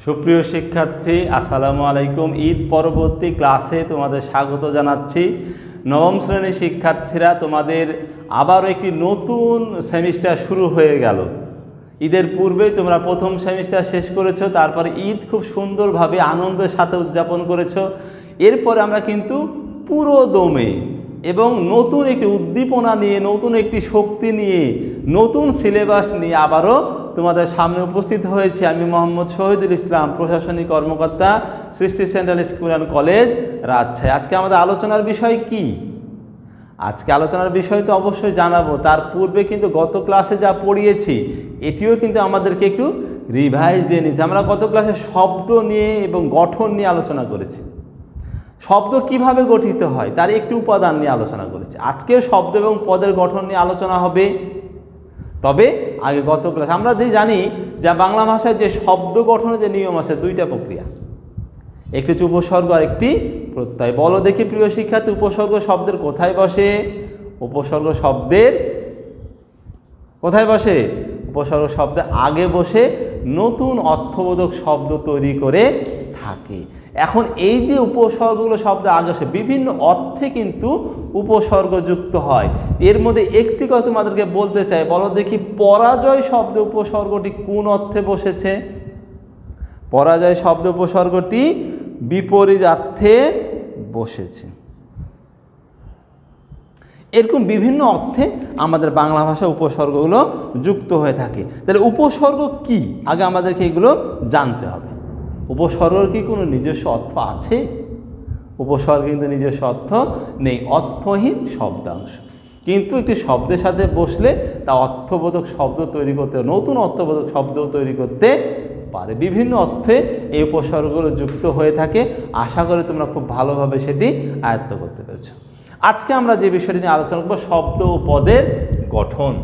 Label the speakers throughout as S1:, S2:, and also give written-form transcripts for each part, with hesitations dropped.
S1: সুপ্রিয় শিক্ষার্থী, আসসালামু আলাইকুম। ঈদ পরবর্তী ক্লাসে তোমাদের স্বাগত জানাচ্ছি। নবম শ্রেণীর শিক্ষার্থীরা, তোমাদের আবারও একটি নতুন সেমিস্টার শুরু হয়ে গেল। ঈদের পূর্বেই তোমরা প্রথম সেমিস্টার শেষ করেছো, তারপরে ঈদ খুব সুন্দরভাবে আনন্দের সাথে উদযাপন করেছো। এরপরে আমরা কিন্তু পুরো দমে এবং নতুন একটি উদ্দীপনা নিয়ে, নতুন একটি শক্তি নিয়ে, নতুন সিলেবাস নিয়ে আবারও তোমাদের সামনে উপস্থিত হয়েছি। আমি মোহাম্মদ শহীদুল ইসলাম, প্রশাসনিক কর্মকর্তা, সৃষ্টি central school and college, Rajshahi. আজকে আমাদের আলোচনার বিষয় কি? আজকে আলোচনার বিষয় তো অবশ্যই জানাবো। তার পূর্বে কিন্তু গত ক্লাসে যা পড়িয়েছি এটিও কিন্তু আমাদেরকে একটু রিভাইজ দিয়ে নিতে। আমরা গত ক্লাসে শব্দ নিয়ে এবং গঠন নিয়ে আলোচনা করেছি। শব্দ কিভাবে গঠিত হয় তার একটি উপাদান নিয়ে আলোচনা করেছি। আজকে শব্দ এবং পদের গঠন নিয়ে আলোচনা হবে। তবে আগে গত ক্লাস আমরা যে জানি যে বাংলা ভাষায় যে শব্দ গঠনের যে নিয়ম আছে, দুইটা প্রক্রিয়া, একটি হচ্ছে উপসর্গ আর একটি প্রত্যয়। বলো দেখি প্রিয় শিক্ষার্থী, উপসর্গ শব্দের কোথায় বসে? উপসর্গ শব্দের কোথায় বসে? উপসর্গ শব্দের আগে বসে নতুন অর্থবোধক শব্দ তৈরি করে থাকে। এখন এই যে উপসর্গগুলো শব্দ আগে আসে, বিভিন্ন অর্থে কিন্তু উপসর্গ যুক্ত হয়। এর মধ্যে একটি কথা তোমাদেরকে বলতে চাই। বলো দেখি, পরাজয় শব্দ উপসর্গটি কোন অর্থে বসেছে? পরাজয় শব্দ উপসর্গটি বিপরীত অর্থে বসেছে। এরকম বিভিন্ন অর্থে আমাদের বাংলা ভাষায় উপসর্গগুলো যুক্ত হয়ে থাকে। তাহলে উপসর্গ কি, আগে আমাদেরকে এগুলো জানতে হবে। উপসর্গের কি কোনো নিজস্ব অর্থ আছে? উপসর্গ কিন্তু নিজস্ব অর্থ নেই, অর্থহীন শব্দাংশ। কিন্তু একটি শব্দের সাথে বসলে তা অর্থবোধক শব্দ তৈরি করতে, নতুন অর্থবোধক শব্দ তৈরি করতে পারে। বিভিন্ন অর্থে এই উপসর্গগুলো যুক্ত হয়ে থাকে। আশা করি তোমরা খুব ভালোভাবে সেটি আয়ত্ত করতে পেরেছো। আজকে আমরা যে বিষয়টি নিয়ে আলোচনা করব, শব্দ ও পদের গঠন।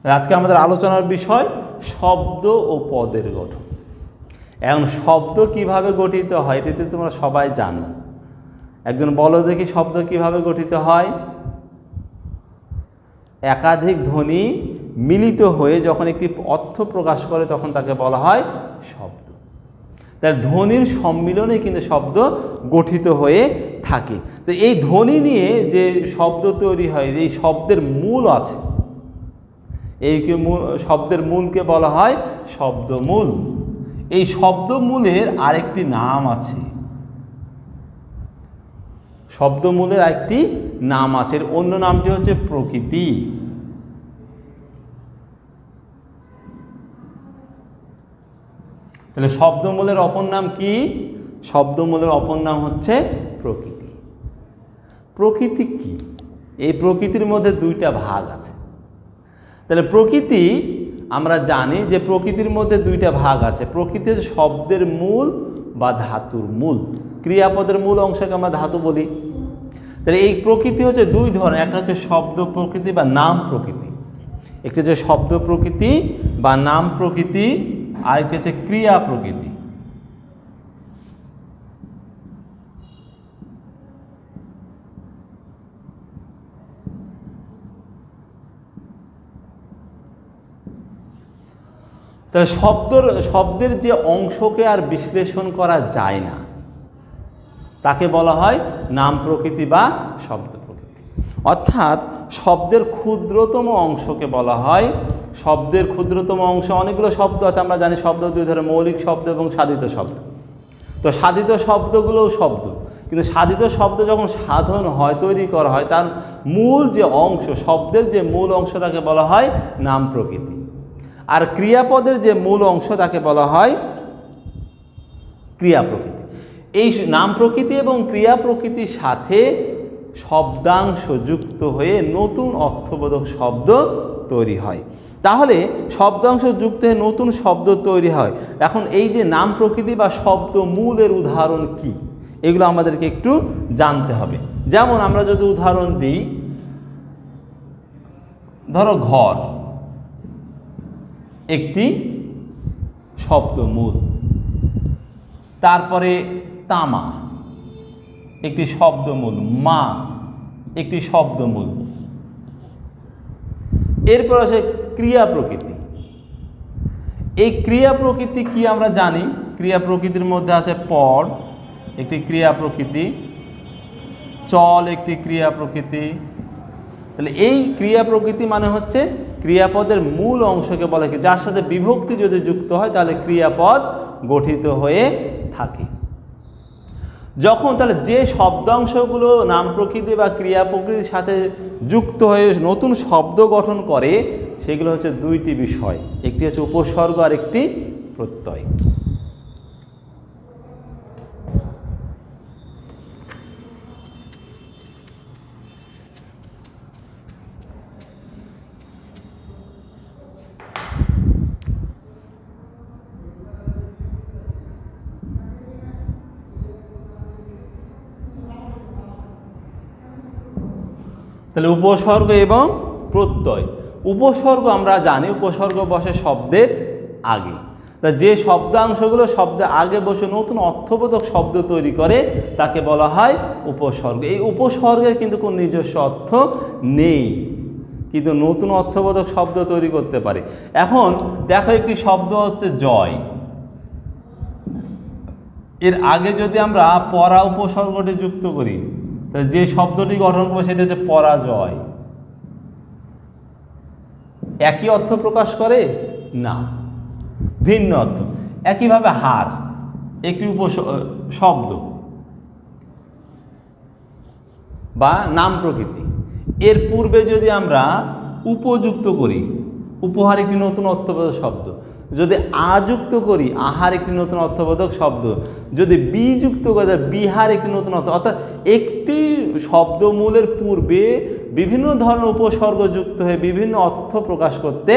S1: আজকে আমাদের আলোচনার বিষয় শব্দ ও পদের গঠন। এখন শব্দ কিভাবে গঠিত হয় এটি তো তোমরা সবাই জানো। একজন বলো দেখি, শব্দ কিভাবে গঠিত হয়? একাধিক ধ্বনি মিলিত হয়ে যখন একটি অর্থ প্রকাশ করে তখন তাকে বলা হয় শব্দ। তার ধ্বনির সম্মিলনে কিন্তু শব্দ গঠিত হয়ে থাকে। তো এই ধ্বনি নিয়ে যে শব্দ তৈরি হয়, এই শব্দের মূল আছে, এই শব্দের মূলকে বলা হয় শব্দমূল। এই শব্দমূলের আরেকটি নাম আছে, শব্দমূলের আরেকটি নাম আছে। এর অন্য নামটি হচ্ছে প্রকৃতি। তাহলে শব্দমূলের অপর নাম কি? শব্দমূলের অপর নাম হচ্ছে প্রকৃতি। প্রকৃতি কি? এই প্রকৃতির মধ্যে দুইটা ভাগ আছে। তাহলে প্রকৃতি, আমরা জানি যে প্রকৃতির মধ্যে দুইটা ভাগ আছে। প্রকৃতির শব্দের মূল বা ধাতুর মূল। ক্রিয়াপদের মূল অংশকে আমরা ধাতু বলি। তাহলে এই প্রকৃতি হচ্ছে দুই ধরনের, একটা হচ্ছে শব্দ প্রকৃতি বা নাম প্রকৃতি। একটি হচ্ছে শব্দ প্রকৃতি বা নাম প্রকৃতি, আরেকটি হচ্ছে ক্রিয়া প্রকৃতি। তাহলে শব্দের যে অংশকে আর বিশ্লেষণ করা যায় না তাকে বলা হয় নাম প্রকৃতি বা শব্দ প্রকৃতি। অর্থাৎ শব্দের ক্ষুদ্রতম অংশকে বলা হয়, শব্দের ক্ষুদ্রতম অংশ। অনেকগুলো শব্দ আছে, আমরা জানি শব্দ দুই ধরনের, মৌলিক শব্দ এবং সাধিত শব্দ। তো সাধিত শব্দগুলোও শব্দ, কিন্তু সাধিত শব্দ যখন সাধন হয়, তৈরি করা হয়, তার মূল যে অংশ, শব্দের যে মূল অংশ তাকে বলা হয় নাম প্রকৃতি। আর ক্রিয়াপদের যে মূল অংশ তাকে বলা হয় ক্রিয়া প্রকৃতি। এই নাম প্রকৃতি এবং ক্রিয়া প্রকৃতির সাথে শব্দাংশ যুক্ত হয়ে নতুন অর্থবোধক শব্দ তৈরি হয়। তাহলে শব্দাংশ যুক্ত হয়ে নতুন শব্দ তৈরি হয়। এখন এই যে নাম প্রকৃতি বা শব্দ মূলের উদাহরণ কি, এগুলো আমাদেরকে একটু জানতে হবে। যেমন আমরা যদি উদাহরণ দিই, ধরো ঘর একটি শব্দমূল, তারপরে তামা একটি শব্দমূল, মা একটি শব্দমূল। এরপর আছে ক্রিয়া প্রকৃতি। এই ক্রিয়া প্রকৃতি কি আমরা জানি, ক্রিয়া প্রকৃতির মধ্যে আছে পর একটি ক্রিয়া প্রকৃতি, চল একটি ক্রিয়া প্রকৃতি। তাহলে এই ক্রিয়া প্রকৃতি মানে হচ্ছে ক্রিয়াপদের মূল অংশকে বলে কি, যার সাথে বিভক্তি যদি যুক্ত হয় তাহলে ক্রিয়াপদ গঠিত হয়ে থাকে। যখন তাহলে যে শব্দাংশগুলো নাম প্রকৃতি বা ক্রিয়া প্রকৃতির সাথে যুক্ত হয়ে নতুন শব্দ গঠন করে সেগুলো হচ্ছে দুইটি বিষয়, একটি হচ্ছে উপসর্গ আর একটি প্রত্যয়। তাহলে উপসর্গ এবং প্রত্যয়। উপসর্গ আমরা জানি উপসর্গ বসে শব্দের আগে, তা যে শব্দাংশগুলো শব্দের আগে বসে নতুন অর্থবোধক শব্দ তৈরি করে তাকে বলা হয় উপসর্গ। এই উপসর্গের কিন্তু কোনো নিজস্ব অর্থ নেই, কিন্তু নতুন অর্থবোধক শব্দ তৈরি করতে পারে। এখন দেখো একটি শব্দ হচ্ছে জয়, এর আগে যদি আমরা পরা উপসর্গটি যুক্ত করি তাহলে যে শব্দটি গঠন করবে সেটা হচ্ছে পরাজয়। একই অর্থ প্রকাশ করে না, ভিন্ন অর্থ। একইভাবে হার একটি শব্দ বা নাম প্রকৃতি, এর পূর্বে যদি আমরা উপযুক্ত করি, উপহার একটি নতুন অর্থবোধক শব্দ, যদি আযুক্ত করি আহার একটি নতুন অর্থবোধক শব্দ, যদি বিযুক্ত করি বিহার একটি নতুন অর্থ, অর্থাৎ একটি শব্দমূলের পূর্বে বিভিন্ন ধরনের উপসর্গ যুক্ত হয়ে বিভিন্ন অর্থ প্রকাশ করতে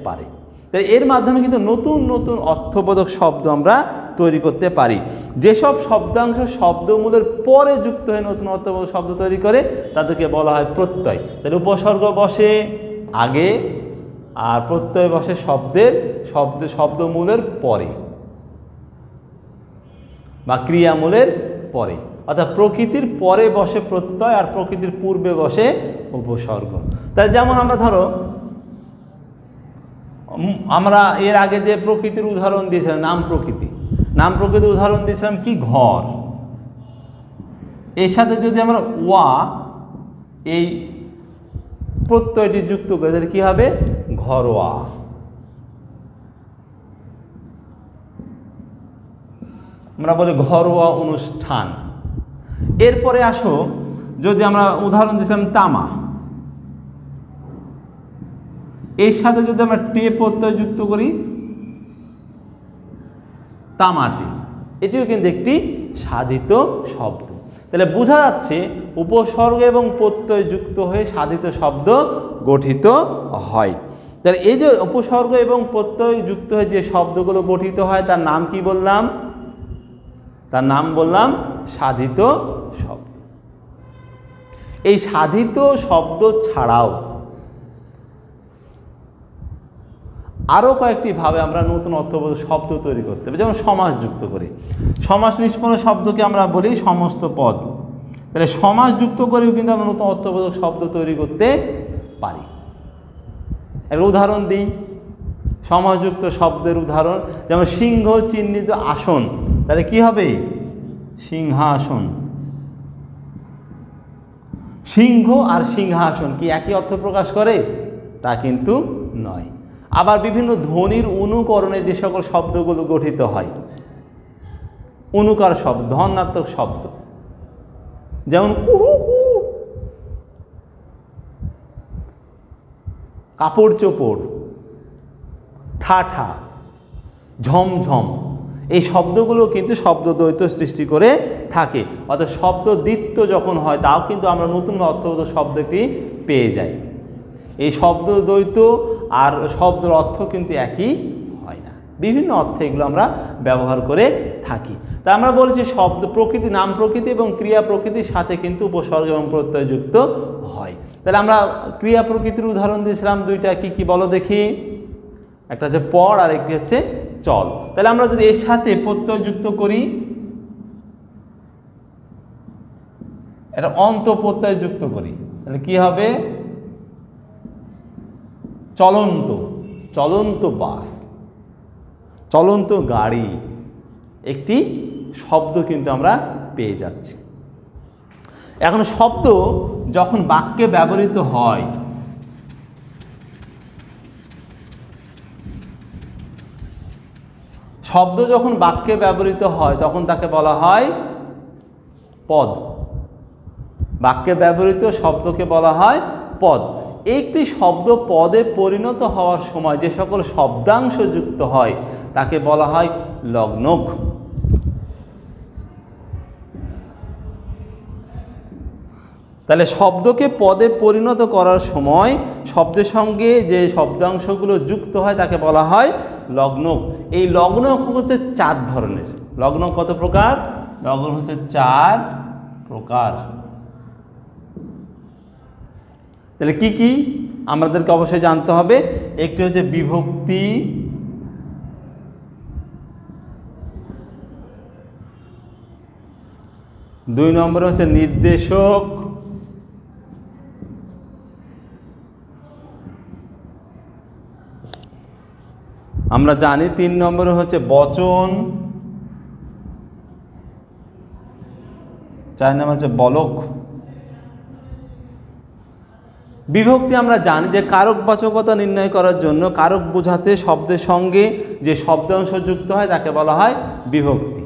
S1: পারে। তাই এর মাধ্যমে কিন্তু নতুন নতুন অর্থবোধক শব্দ আমরা তৈরি করতে পারি। যেসব শব্দাংশ শব্দমূলের পরে যুক্ত হয়ে নতুন অর্থবোধক শব্দ তৈরি করে তাদেরকে বলা হয় প্রত্যয়। তাহলে উপসর্গ বসে আগে আর প্রত্যয় বসে শব্দমূলের পরে বা ক্রিয়ামূলের পরে, অর্থাৎ প্রকৃতির পরে বসে প্রত্যয় আর প্রকৃতির পূর্বে বসে উপসর্গ। তাই যেমন আমরা ধরো আমরা এর আগে যে প্রকৃতির উদাহরণ দিয়েছিলাম নাম প্রকৃতি, নাম প্রকৃতির উদাহরণ দিয়েছিলাম কি ঘর, এর সাথে যদি আমরা ওয়া এই প্রত্যয়টি যুক্ত করে তাহলে কি হবে ঘরোয়া। আমরা বলি ঘরোয়া অনুষ্ঠান। এরপরে আসো যদি আমরা উদাহরণ দিয়েছিলাম তামা, এর সাথে যদি আমরা টে প্রত্যয় যুক্ত করি তামাটে, এটিও কিন্তু একটি সাধিত শব্দ। তাহলে বোঝা যাচ্ছে উপসর্গ এবং প্রত্যয় যুক্ত হয়ে সাধিত শব্দ গঠিত হয়। তাহলে এই যে উপসর্গ এবং প্রত্যয় যুক্ত হয়ে যে শব্দগুলো গঠিত হয় তার নাম কি বললাম, তার নাম বললাম সাধিত শব্দ। এই সাধিত শব্দ ছাড়াও আরও কয়েকটি ভাবে আমরা নতুন অর্থবোধক শব্দ তৈরি করতে পারি, যেমন সমাস যুক্ত করে। সমাস নিষ্পন্ন শব্দকে আমরা বলি সমস্ত পদ। তাহলে সমাস যুক্ত করেও কিন্তু আমরা নতুন অর্থবোধক শব্দ তৈরি করতে পারি। একটা উদাহরণ দিই সমাসযুক্ত শব্দের উদাহরণ, যেমন সিংহ চিহ্নিত আসন, তাহলে কি হবে সিংহাসন। সিংহ আর সিংহাসন কি একই অর্থ প্রকাশ করে? তা কিন্তু নয়। আবার বিভিন্ন ধ্বনির অনুকরণে যে সকল শব্দগুলো গঠিত হয়, অনুকার শব্দ, ধ্বন্যাত্মক শব্দ, যেমন কুহু কুহু, কাপড় চোপড়, ঠাঠা, ঝমঝম, এই শব্দগুলো কিন্তু শব্দদ্বৈত সৃষ্টি করে থাকে। অর্থাৎ শব্দ দ্বিত্ব যখন হয় তাও কিন্তু আমরা নতুন অর্থবোধক শব্দটি পেয়ে যাই। এই শব্দদ্বৈত আর শব্দের অর্থ কিন্তু একই হয় না, বিভিন্ন অর্থে এগুলো আমরা ব্যবহার করে থাকি। তা আমরা বলেছি শব্দ প্রকৃতি, নাম প্রকৃতি এবং ক্রিয়া প্রকৃতির সাথে কিন্তু উপসর্গ এবং প্রত্যয় যুক্ত হয়। তাহলে আমরা ক্রিয়া প্রকৃতির উদাহরণ দিয়েছিলাম দুইটা, কি কি বলো দেখি? একটা হচ্ছে পড় আর একটি হচ্ছে চল। তাহলে আমরা যদি এর সাথে প্রত্যয় যুক্ত করি এটা অন্ত প্রত্যয় যুক্ত করি, তাহলে কি হবে? চলন্ত, চলন্ত বাস, চলন্ত গাড়ি, একটি শব্দ কিন্তু আমরা পেয়ে যাচ্ছি। এখন শব্দ যখন বাক্যে ব্যবহৃত হয়, শব্দ যখন বাক্যে ব্যবহৃত হয় তখন তাকে বলা হয় পদ। বাক্যে ব্যবহৃত শব্দকে বলা হয় পদ। একটি শব্দ পদে পরিণত হওয়ার সময় যে সকল শব্দাংশ যুক্ত হয় তাকে বলা হয় লগ্নক। তাহলে শব্দকে পদে পরিণত করার সময় শব্দের সঙ্গে যে শব্দাংশগুলো যুক্ত হয় তাকে বলা হয় লগ্নক। এই লগ্নক হচ্ছে 4 ধরনের। লগ্নক কত প্রকার? লগ্নক হচ্ছে 4 প্রকার। তাহলে কি কি আমাদেরকে অবশ্যই জানতে হবে। একটি হচ্ছে বিভক্তি, দুই নম্বরে হচ্ছে নির্দেশক, আমরা জানি 3 নম্বরে হচ্ছে বচন, 4 নম্বর হচ্ছে বলক। বিভক্তি আমরা জানি যে কারকবাচকতা নির্ণয় করার জন্য কারক বোঝাতে শব্দের সঙ্গে যে শব্দাংশ যুক্ত হয় তাকে বলা হয় বিভক্তি।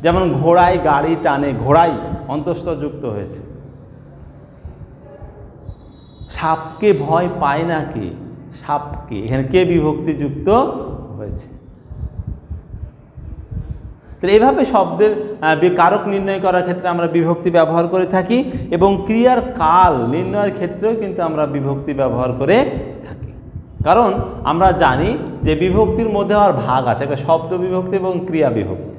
S1: যেমন ঘোড়ায় গাড়ি টানে, ঘোড়ায় অন্তঃস্থ যুক্ত হয়েছে। সাপকে ভয় পায় না কে? সাপকে, এখানে কে বিভক্তি যুক্ত হয়েছে। তাহলে এইভাবে শব্দের কারক নির্ণয় করার ক্ষেত্রে আমরা বিভক্তি ব্যবহার করে থাকি এবং ক্রিয়ার কাল নির্ণয়ের ক্ষেত্রেও কিন্তু আমরা বিভক্তি ব্যবহার করে থাকি। কারণ আমরা জানি যে বিভক্তির মধ্যে আর ভাগ আছে, একটা শব্দ বিভক্তি এবং ক্রিয়া বিভক্তি।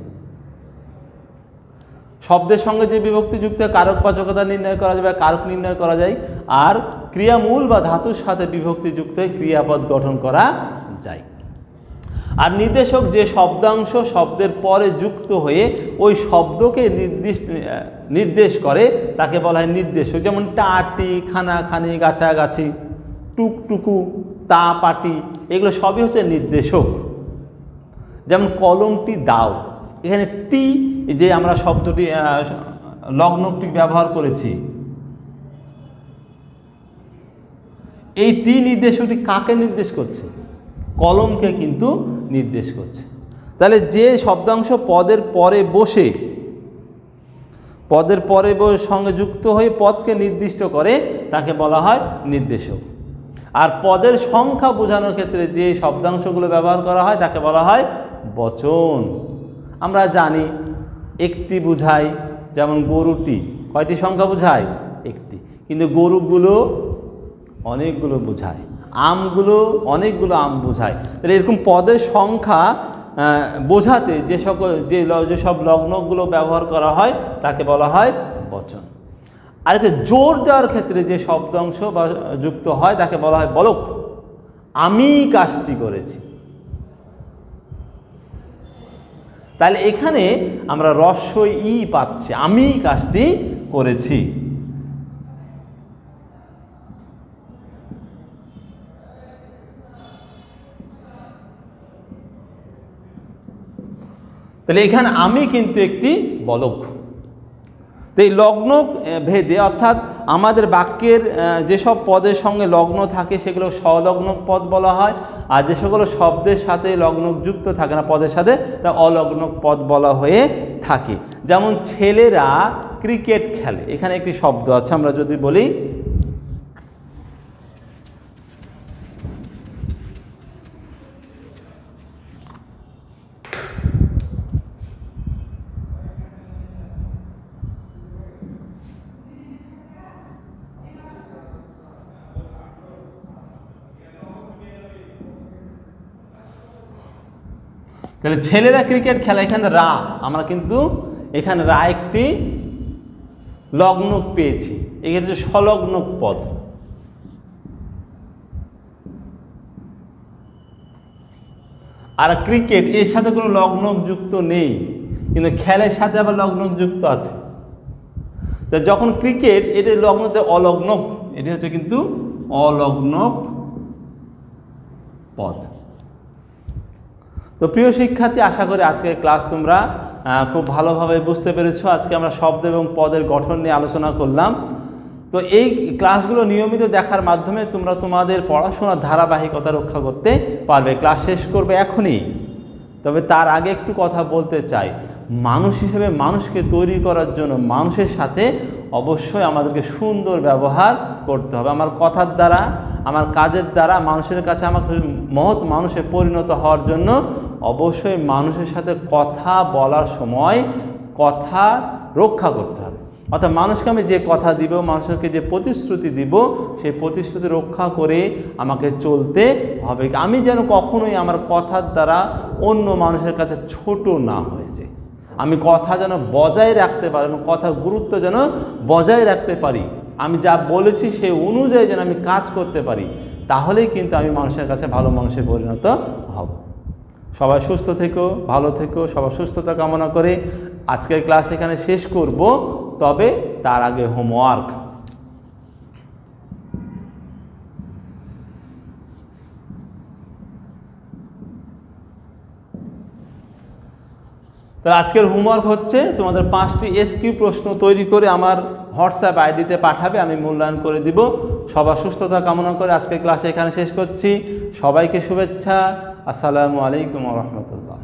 S1: শব্দের সঙ্গে যে বিভক্তি যুক্ত কারকবাচকতা নির্ণয় করা যায় বা কারক নির্ণয় করা যায়, আর ক্রিয়ামূল বা ধাতুর সাথে বিভক্তি যুক্ত হয়ে ক্রিয়াপদ গঠন করা যায়। আর নির্দেশক যে শব্দাংশ শব্দের পরে যুক্ত হয়ে ওই শব্দকে নির্দেশ করে তাকে বলা হয় নির্দেশক। যেমন টাটি, খানাখানি, গাছাগাছি, টুকটুকু, তা পাটি, এগুলো সবই হচ্ছে নির্দেশক। যেমন কলমটি দাও, এখানে টি যে আমরা শব্দটি লগ্নটি ব্যবহার করেছি, এই টি নির্দেশকটি কাকে নির্দেশ করছে? কলমকে কিন্তু নির্দেশ করছে। তাহলে যে শব্দাংশ পদের পরে বসে সঙ্গে যুক্ত হয়ে পদকে নির্দিষ্ট করে তাকে বলা হয় নির্দেশক। আর পদের সংখ্যা বোঝানোর ক্ষেত্রে যে শব্দাংশগুলো ব্যবহার করা হয় তাকে বলা হয় বচন। আমরা জানি একটি বোঝায়, যেমন গরুটি কয়টি সংখ্যা বোঝায়? একটি, কিন্তু গরুগুলো অনেকগুলো বোঝায়, আমগুলো অনেকগুলো আম বোঝায়। তাহলে এরকম পদের সংখ্যা বোঝাতে যেসব লগ্নগুলো ব্যবহার করা হয় তাকে বলা হয় বচন। আর একটা জোর দেওয়ার ক্ষেত্রে যে শব্দাংশ বা যুক্ত হয় তাকে বলা হয় বলক। আমি কাজটি করেছি। তাহলে এখানে আমরা রস্বই ই পাচ্ছি, আমি কাজটি করেছি। তাহলে এখানে আমি কিন্তু একটি বলক। তো এই লগ্ন ভেদে, অর্থাৎ আমাদের বাক্যের যেসব পদের সঙ্গে লগ্ন থাকে সেগুলো স্বলগ্নক পদ বলা হয়, আর যে সকল শব্দের সাথে লগ্নক যুক্ত থাকে না পদের সাথে তা অলগ্নক পদ বলা হয়ে থাকে। যেমন ছেলেরা ক্রিকেট খেলে, এখানে একটি শব্দ আছে, আমরা যদি বলি তাহলে ছেলেরা ক্রিকেট খেলা, এখানে রা, আমরা কিন্তু এখানে রা একটি লগ্নক পেয়েছি, এখানে হচ্ছে স্বলগ্নক পদ। আর ক্রিকেট এর সাথে কোনো লগ্নক যুক্ত নেই, কিন্তু খেলার সাথে আবার লগ্নক যুক্ত আছে। তো যখন ক্রিকেট, এটা লগ্নতে অলগ্নক, এটি হচ্ছে কিন্তু অলগ্নক পদ। তো প্রিয় শিক্ষার্থী, আশা করি আজকের ক্লাস তোমরা খুব ভালোভাবে বুঝতে পেরেছো। আজকে আমরা শব্দ এবং পদের গঠন নিয়ে আলোচনা করলাম। তো এই ক্লাসগুলো নিয়মিত দেখার মাধ্যমে তোমরা তোমাদের পড়াশোনার ধারাবাহিকতা রক্ষা করতে পারবে। ক্লাস শেষ করবে এখনই, তবে তার আগে একটু কথা বলতে চাই। মানুষ হিসেবে মানুষকে তৈরি করার জন্য মানুষের সাথে অবশ্যই আমাদেরকে সুন্দর ব্যবহার করতে হবে। আমার কথার দ্বারা, আমার কাজের দ্বারা মানুষের কাছে আমাকে মহৎ মানুষে পরিণত হওয়ার জন্য অবশ্যই মানুষের সাথে কথা বলার সময় কথা রক্ষা করতে হবে। অর্থাৎ মানুষকে আমি যে কথা দিব, মানুষকে যে প্রতিশ্রুতি দিব, সেই প্রতিশ্রুতি রক্ষা করে আমাকে চলতে হবে। আমি যেন কখনোই আমার কথার দ্বারা অন্য মানুষের কাছে ছোট না হয়ে যায়। আমি কথা যেন বজায় রাখতে পারি এবং কথার গুরুত্ব যেন বজায় রাখতে পারি। আমি যা বলেছি সেই অনুযায়ী যেন আমি কাজ করতে পারি, তাহলেই কিন্তু আমি মানুষের কাছে ভালো মানুষে পরিণত হব। সবাই সুস্থ থেকো, ভালো থেকো, সবার সুস্থতা কামনা করে আজকের ক্লাস এখানে শেষ করব। তবে তার আগে হোমওয়ার্ক। তাহলে আজকের হোমওয়ার্ক হচ্ছে তোমাদের 5টি এসকিউ প্রশ্ন তৈরি করে আমার হোয়াটসঅ্যাপ আইডিতে পাঠাবে, আমি মূল্যায়ন করে দিব। সবার সুস্থতা কামনা করে আজকের ক্লাস এখানে শেষ করছি। সবাইকে শুভেচ্ছা। আসসালামু আলাইকুম ওয়া রাহমাতুল্লাহ।